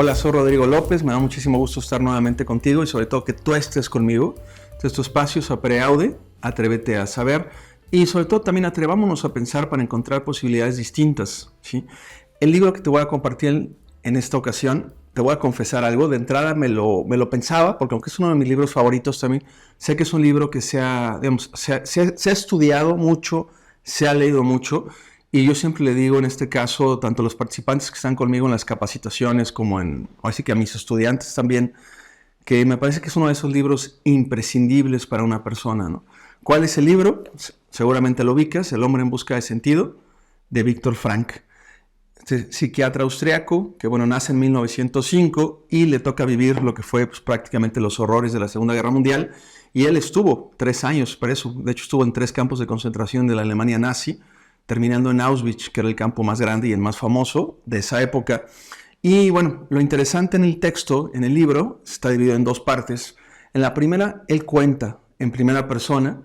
Hola, soy Rodrigo López, me da muchísimo gusto estar nuevamente contigo y sobre todo que tú estés conmigo. Este tu espacio es Preaude, atrévete a saber y sobre todo también atrevámonos a pensar para encontrar posibilidades distintas, ¿sí? El libro que te voy a compartir en esta ocasión, te voy a confesar algo, de entrada me lo pensaba, porque aunque es uno de mis libros favoritos también, sé que es un libro que se ha estudiado mucho, se ha leído mucho. Y yo siempre le digo en este caso, tanto a los participantes que están conmigo en las capacitaciones como así que a mis estudiantes también, que me parece que es uno de esos libros imprescindibles para una persona, ¿no? ¿Cuál es el libro? Seguramente lo ubicas, El hombre en busca de sentido, de Viktor Frankl. Este psiquiatra austriaco que, nace en 1905 y le toca vivir lo que fue prácticamente los horrores de la Segunda Guerra Mundial. Y él estuvo 3 años preso, de hecho estuvo en 3 campos de concentración de la Alemania nazi, terminando en Auschwitz, que era el campo más grande y el más famoso de esa época. Y lo interesante en el texto, en el libro, está dividido en 2 partes. En la primera, él cuenta en primera persona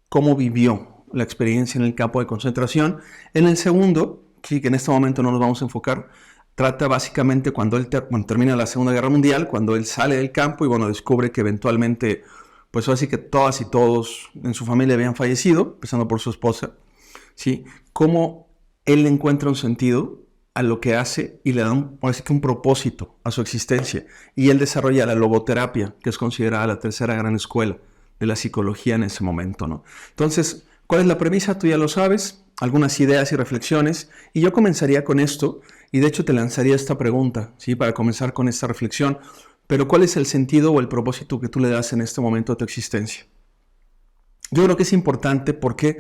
cómo vivió la experiencia en el campo de concentración. En el segundo, sí, que en este momento no nos vamos a enfocar, trata básicamente cuando él termina la Segunda Guerra Mundial, cuando él sale del campo y descubre que eventualmente, pues así que todas y todos en su familia habían fallecido, empezando por su esposa. ¿Sí? Cómo él encuentra un sentido a lo que hace y le da un propósito a su existencia. Y él desarrolla la logoterapia, que es considerada la tercera gran escuela de la psicología en ese momento, ¿no? Entonces, ¿cuál es la premisa? Tú ya lo sabes, algunas ideas y reflexiones. Y yo comenzaría con esto, y de hecho te lanzaría esta pregunta, ¿sí? Para comenzar con esta reflexión. Pero ¿cuál es el sentido o el propósito que tú le das en este momento a tu existencia? Yo creo que es importante porque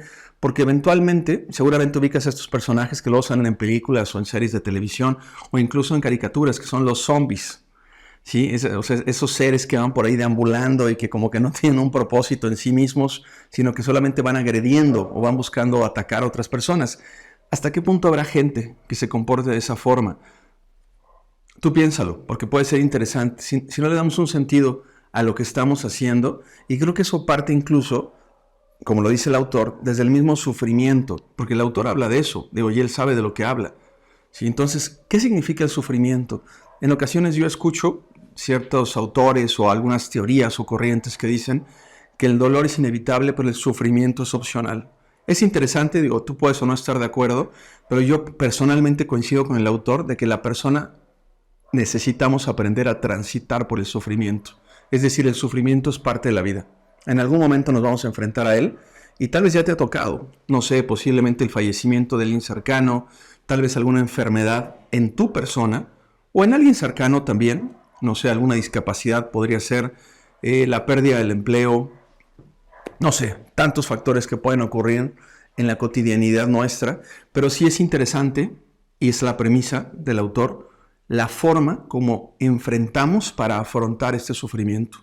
eventualmente, seguramente ubicas a estos personajes que luego salen en películas o en series de televisión o incluso en caricaturas, que son los zombies, ¿sí? Esos seres que van por ahí deambulando y que como que no tienen un propósito en sí mismos, sino que solamente van agrediendo o van buscando atacar a otras personas. ¿Hasta qué punto habrá gente que se comporte de esa forma? Tú piénsalo, porque puede ser interesante. Si no le damos un sentido a lo que estamos haciendo, y creo que eso parte incluso, como lo dice el autor, desde el mismo sufrimiento, porque el autor habla de eso, y él sabe de lo que habla. ¿Sí? Entonces, ¿qué significa el sufrimiento? En ocasiones yo escucho ciertos autores o algunas teorías o corrientes que dicen que el dolor es inevitable, pero el sufrimiento es opcional. Es interesante, tú puedes o no estar de acuerdo, pero yo personalmente coincido con el autor de que la persona necesitamos aprender a transitar por el sufrimiento. Es decir, el sufrimiento es parte de la vida. En algún momento nos vamos a enfrentar a él y tal vez ya te ha tocado, no sé, posiblemente el fallecimiento de alguien cercano, tal vez alguna enfermedad en tu persona o en alguien cercano también, no sé, alguna discapacidad podría ser, la pérdida del empleo, no sé, tantos factores que pueden ocurrir en la cotidianidad nuestra, pero sí es interesante, y es la premisa del autor, la forma como enfrentamos para afrontar este sufrimiento.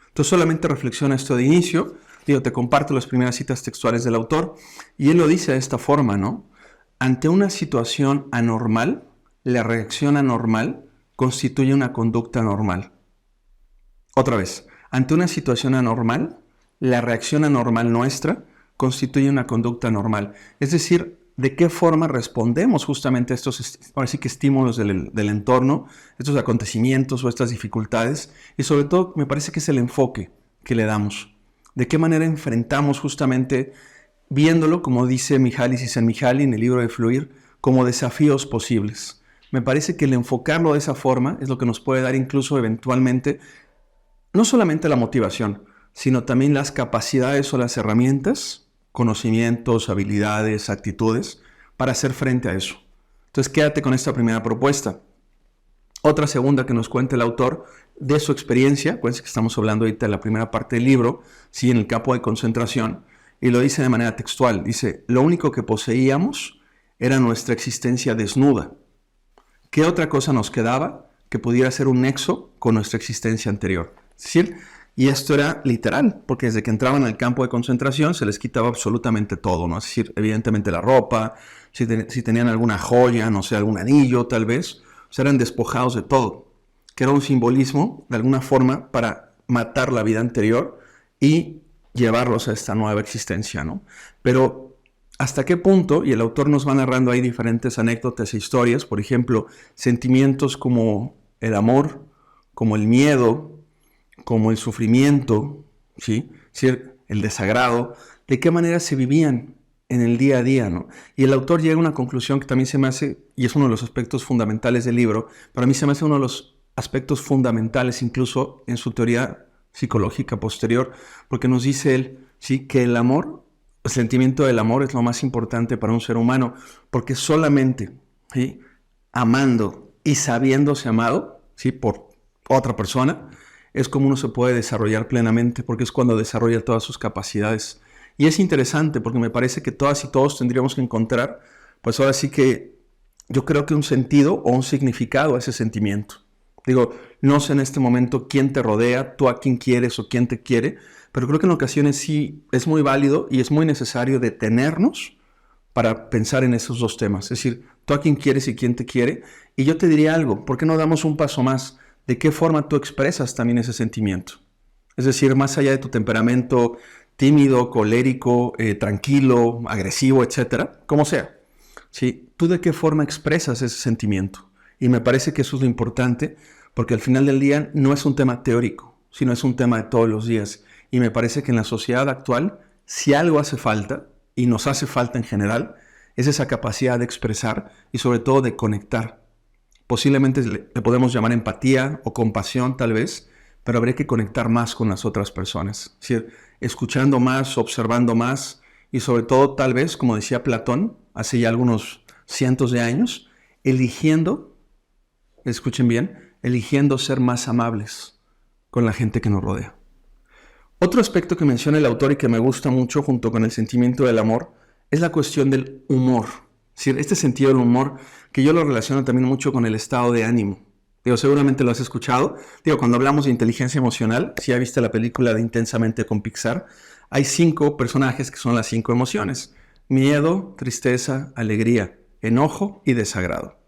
Entonces solamente reflexiona esto de inicio, te comparto las primeras citas textuales del autor, y él lo dice de esta forma, ¿no? Ante una situación anormal, la reacción anormal constituye una conducta normal. Otra vez, ante una situación anormal, la reacción anormal nuestra constituye una conducta normal. Es decir, ¿de qué forma respondemos justamente a estos estímulos del entorno, estos acontecimientos o estas dificultades? Y sobre todo, me parece que es el enfoque que le damos. ¿De qué manera enfrentamos justamente, viéndolo, como dice Mihaly Csikszentmihalyi en el libro de Fluir, como desafíos posibles? Me parece que el enfocarlo de esa forma es lo que nos puede dar incluso eventualmente, no solamente la motivación, sino también las capacidades o las herramientas, conocimientos, habilidades, actitudes, para hacer frente a eso. Entonces quédate con esta primera propuesta. Otra segunda que nos cuenta el autor de su experiencia, acuérdense que estamos hablando ahorita de la primera parte del libro, sí, en el campo de concentración, y lo dice de manera textual, dice, lo único que poseíamos era nuestra existencia desnuda. ¿Qué otra cosa nos quedaba que pudiera ser un nexo con nuestra existencia anterior? Es decir, y esto era literal, porque desde que entraban al campo de concentración se les quitaba absolutamente todo, ¿no? Es decir, evidentemente la ropa, si tenían alguna joya, no sé, algún anillo tal vez, o sea, eran despojados de todo, que era un simbolismo, de alguna forma, para matar la vida anterior y llevarlos a esta nueva existencia, ¿no? Pero, ¿hasta qué punto? Y el autor nos va narrando ahí diferentes anécdotas e historias, por ejemplo, sentimientos como el amor, como el miedo, como el sufrimiento, ¿sí? Es decir, el desagrado, de qué manera se vivían en el día a día, ¿no? Y el autor llega a una conclusión que también se me hace, y es uno de los aspectos fundamentales del libro, para mí se me hace uno de los aspectos fundamentales incluso en su teoría psicológica posterior, porque nos dice él, ¿sí?, que el amor, el sentimiento del amor es lo más importante para un ser humano, porque solamente, ¿sí?, amando y sabiéndose amado, ¿sí?, por otra persona, es como uno se puede desarrollar plenamente, porque es cuando desarrolla todas sus capacidades. Y es interesante porque me parece que todas y todos tendríamos que encontrar, pues ahora sí que yo creo que un sentido o un significado a ese sentimiento. Digo, no sé en este momento quién te rodea, tú a quién quieres o quién te quiere, pero creo que en ocasiones sí es muy válido y es muy necesario detenernos para pensar en esos dos temas. Es decir, tú a quién quieres y quién te quiere. Y yo te diría algo, ¿por qué no damos un paso más? ¿De qué forma tú expresas también ese sentimiento? Es decir, más allá de tu temperamento tímido, colérico, tranquilo, agresivo, etcétera, como sea. ¿Sí? ¿Tú de qué forma expresas ese sentimiento? Y me parece que eso es lo importante, porque al final del día no es un tema teórico, sino es un tema de todos los días. Y me parece que en la sociedad actual, si algo hace falta, y nos hace falta en general, es esa capacidad de expresar y sobre todo de conectar. Posiblemente le podemos llamar empatía o compasión tal vez, pero habría que conectar más con las otras personas. Es decir, escuchando más, observando más y sobre todo tal vez, como decía Platón, hace ya algunos cientos de años, eligiendo, escuchen bien, eligiendo ser más amables con la gente que nos rodea. Otro aspecto que menciona el autor y que me gusta mucho junto con el sentimiento del amor es la cuestión del humor. Es decir, este sentido del humor que yo lo relaciono también mucho con el estado de ánimo. Digo, seguramente lo has escuchado. Digo, cuando hablamos de inteligencia emocional, si ya viste la película de Intensamente con Pixar, hay 5 personajes que son las 5 emociones: miedo, tristeza, alegría, enojo y desagrado.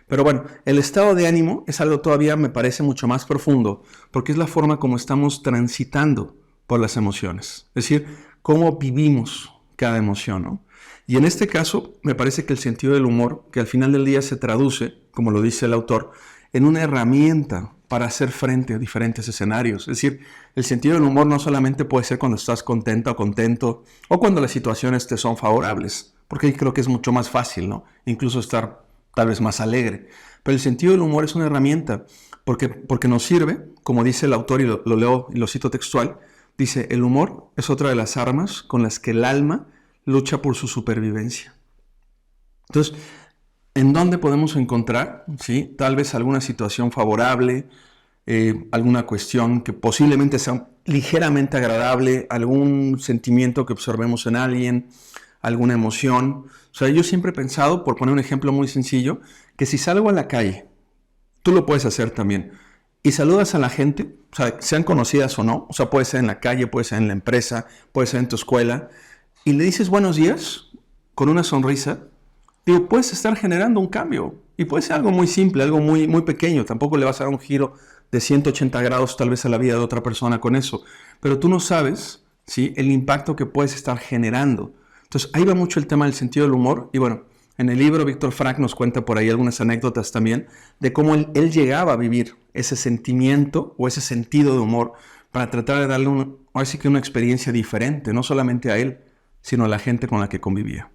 Pero bueno, el estado de ánimo es algo todavía, me parece, mucho más profundo, porque es la forma como estamos transitando por las emociones. Es decir, cómo vivimos cada emoción, ¿no? Y en este caso, me parece que el sentido del humor, que al final del día se traduce, como lo dice el autor, en una herramienta para hacer frente a diferentes escenarios. Es decir, el sentido del humor no solamente puede ser cuando estás contenta o contento o cuando las situaciones te son favorables, porque ahí creo que es mucho más fácil, ¿no? Incluso estar tal vez más alegre. Pero el sentido del humor es una herramienta porque nos sirve, como dice el autor, y lo leo y lo cito textual, dice, el humor es otra de las armas con las que el alma lucha por su supervivencia. Entonces, ¿en dónde podemos encontrar, sí, tal vez alguna situación favorable, alguna cuestión que posiblemente sea ligeramente agradable, algún sentimiento que observemos en alguien, alguna emoción? O sea, yo siempre he pensado, por poner un ejemplo muy sencillo, que si salgo a la calle, tú lo puedes hacer también, y saludas a la gente, o sea, sean conocidas o no, o sea, puede ser en la calle, puede ser en la empresa, puede ser en tu escuela, y le dices buenos días con una sonrisa, digo, puedes estar generando un cambio. Y puede ser algo muy simple, algo muy, muy pequeño. Tampoco le vas a dar un giro de 180 grados tal vez a la vida de otra persona con eso. Pero tú no sabes, ¿sí?, el impacto que puedes estar generando. Entonces, ahí va mucho el tema del sentido del humor. Y bueno, en el libro Víctor Frank nos cuenta por ahí algunas anécdotas también de cómo él llegaba a vivir ese sentimiento o ese sentido de humor para tratar de darle ahora sí que una experiencia diferente, no solamente a él, sino a la gente con la que convivía.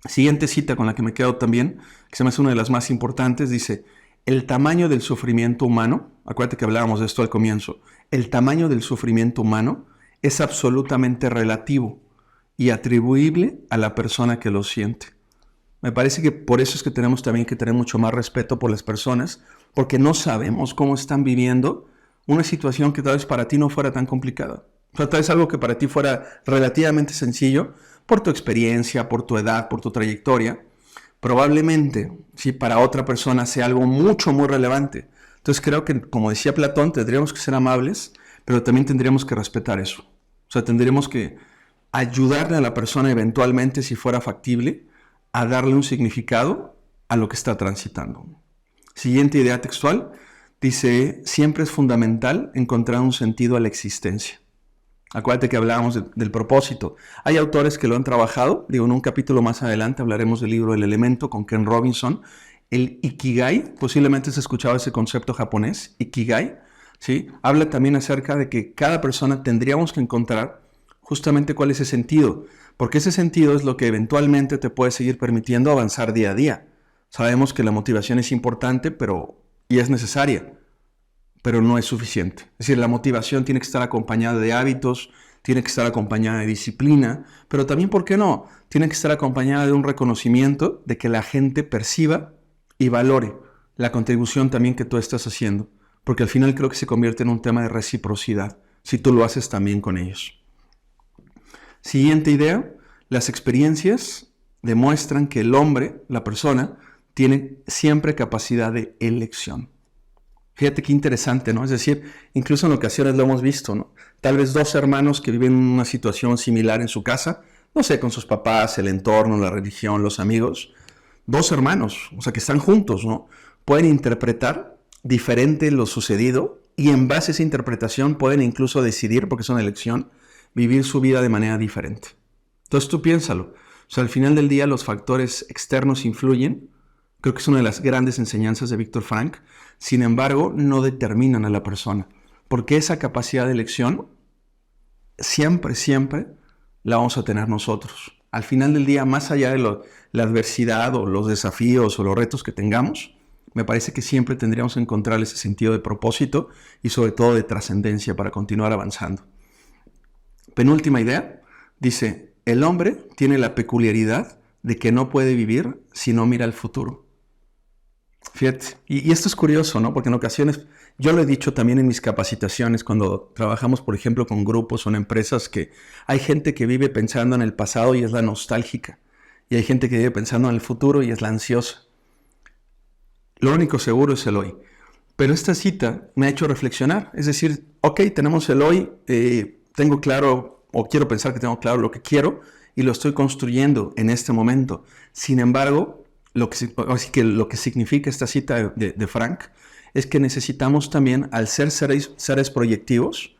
Siguiente cita con la que me quedo también, que se me hace una de las más importantes, dice, el tamaño del sufrimiento humano, acuérdate que hablábamos de esto al comienzo, el tamaño del sufrimiento humano es absolutamente relativo y atribuible a la persona que lo siente. Me parece que por eso es que tenemos también que tener mucho más respeto por las personas, porque no sabemos cómo están viviendo una situación que tal vez para ti no fuera tan complicada. O sea, tal vez algo que para ti fuera relativamente sencillo, por tu experiencia, por tu edad, por tu trayectoria, probablemente, si para otra persona sea algo mucho, muy relevante. Entonces creo que, como decía Platón, tendríamos que ser amables, pero también tendríamos que respetar eso. O sea, tendríamos que ayudarle a la persona eventualmente, si fuera factible, a darle un significado a lo que está transitando. Siguiente idea textual, dice, siempre es fundamental encontrar un sentido a la existencia. Acuérdate que hablábamos del propósito. Hay autores que lo han trabajado. Digo, en un capítulo más adelante hablaremos del libro El Elemento con Ken Robinson. El Ikigai, posiblemente has escuchado ese concepto japonés, Ikigai, ¿sí? Habla también acerca de que cada persona tendríamos que encontrar justamente cuál es ese sentido, porque ese sentido es lo que eventualmente te puede seguir permitiendo avanzar día a día. Sabemos que la motivación es importante, y es necesaria, pero no es suficiente. Es decir, la motivación tiene que estar acompañada de hábitos, tiene que estar acompañada de disciplina, pero también, ¿por qué no? Tiene que estar acompañada de un reconocimiento de que la gente perciba y valore la contribución también que tú estás haciendo, porque al final creo que se convierte en un tema de reciprocidad, si tú lo haces también con ellos. Siguiente idea, las experiencias demuestran que el hombre, la persona, tiene siempre capacidad de elección. Fíjate qué interesante, ¿no? Es decir, incluso en ocasiones lo hemos visto, ¿no? Tal vez dos hermanos que viven una situación similar en su casa, no sé, con sus papás, el entorno, la religión, los amigos, dos hermanos, o sea, que están juntos, ¿no? Pueden interpretar diferente lo sucedido y en base a esa interpretación pueden incluso decidir, porque es una elección, vivir su vida de manera diferente. Entonces tú piénsalo. O sea, al final del día los factores externos influyen. Creo que es una de las grandes enseñanzas de Víctor Frank. Sin embargo, no determinan a la persona. Porque esa capacidad de elección siempre, siempre la vamos a tener nosotros. Al final del día, más allá de la adversidad o los desafíos o los retos que tengamos, me parece que siempre tendríamos que encontrar ese sentido de propósito y sobre todo de trascendencia para continuar avanzando. Penúltima idea, dice, el hombre tiene la peculiaridad de que no puede vivir si no mira al futuro. Fíjate, y esto es curioso, ¿no? Porque en ocasiones, yo lo he dicho también en mis capacitaciones, cuando trabajamos, por ejemplo, con grupos o en empresas, que hay gente que vive pensando en el pasado y es la nostálgica, y hay gente que vive pensando en el futuro y es la ansiosa. Lo único seguro es el hoy. Pero esta cita me ha hecho reflexionar, es decir, ok, tenemos el hoy, tengo claro, o quiero pensar que tengo claro lo que quiero, y lo estoy construyendo en este momento. Sin embargo, lo que significa esta cita de Frank es que necesitamos también, al ser seres proyectivos,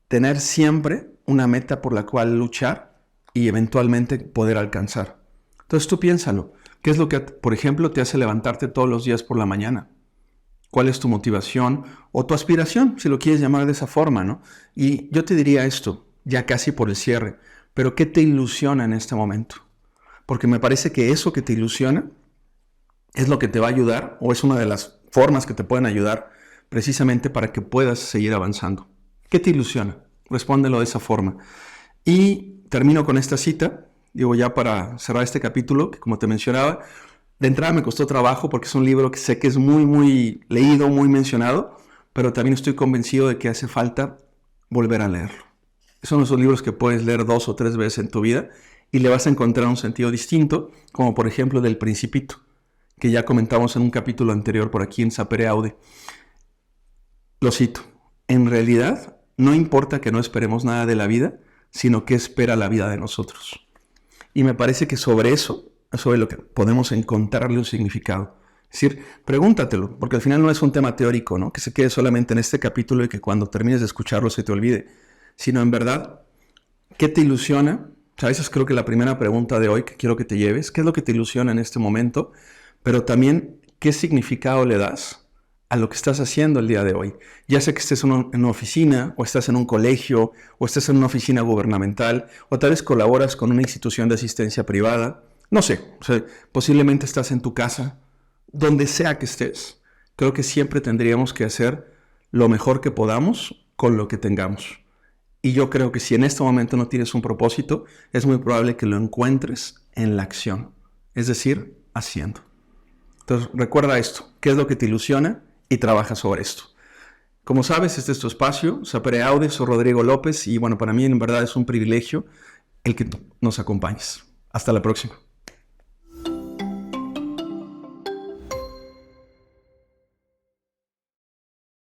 tener siempre una meta por la cual luchar y eventualmente poder alcanzar. Entonces tú piénsalo. ¿Qué es lo que, por ejemplo, te hace levantarte todos los días por la mañana? ¿Cuál es tu motivación o tu aspiración, si lo quieres llamar de esa forma, ¿no? Y yo te diría esto, ya casi por el cierre, pero ¿qué te ilusiona en este momento? Porque me parece que eso que te ilusiona es lo que te va a ayudar, o es una de las formas que te pueden ayudar precisamente para que puedas seguir avanzando. ¿Qué te ilusiona? Respóndelo de esa forma. Y termino con esta cita, digo ya para cerrar este capítulo, que como te mencionaba, de entrada me costó trabajo porque es un libro que sé que es muy, muy leído, muy mencionado, pero también estoy convencido de que hace falta volver a leerlo. Son esos libros que puedes leer 2 o 3 veces en tu vida y le vas a encontrar un sentido distinto, como por ejemplo del Principito, que ya comentamos en un capítulo anterior por aquí en Sapere Aude. Lo cito, en realidad no importa que no esperemos nada de la vida, sino que espera la vida de nosotros. Y me parece que sobre eso, sobre lo que podemos encontrarle un significado. Es decir, pregúntatelo, porque al final no es un tema teórico, ¿no? Que se quede solamente en este capítulo y que cuando termines de escucharlo se te olvide, sino en verdad, ¿qué te ilusiona? O sea, esa es creo que la primera pregunta de hoy que quiero que te lleves. ¿Qué es lo que te ilusiona en este momento? Pero también, ¿qué significado le das a lo que estás haciendo el día de hoy? Ya sea que estés en una oficina, o estás en un colegio, o estás en una oficina gubernamental, o tal vez colaboras con una institución de asistencia privada. No sé, o sea, posiblemente estás en tu casa, donde sea que estés. Creo que siempre tendríamos que hacer lo mejor que podamos con lo que tengamos. Y yo creo que si en este momento no tienes un propósito, es muy probable que lo encuentres en la acción, es decir, haciendo. Entonces recuerda esto, ¿qué es lo que te ilusiona? Y trabaja sobre esto. Como sabes, este es tu espacio, Sapere Aude, soy Rodrigo López y bueno, para mí en verdad es un privilegio el que tú nos acompañes. Hasta la próxima.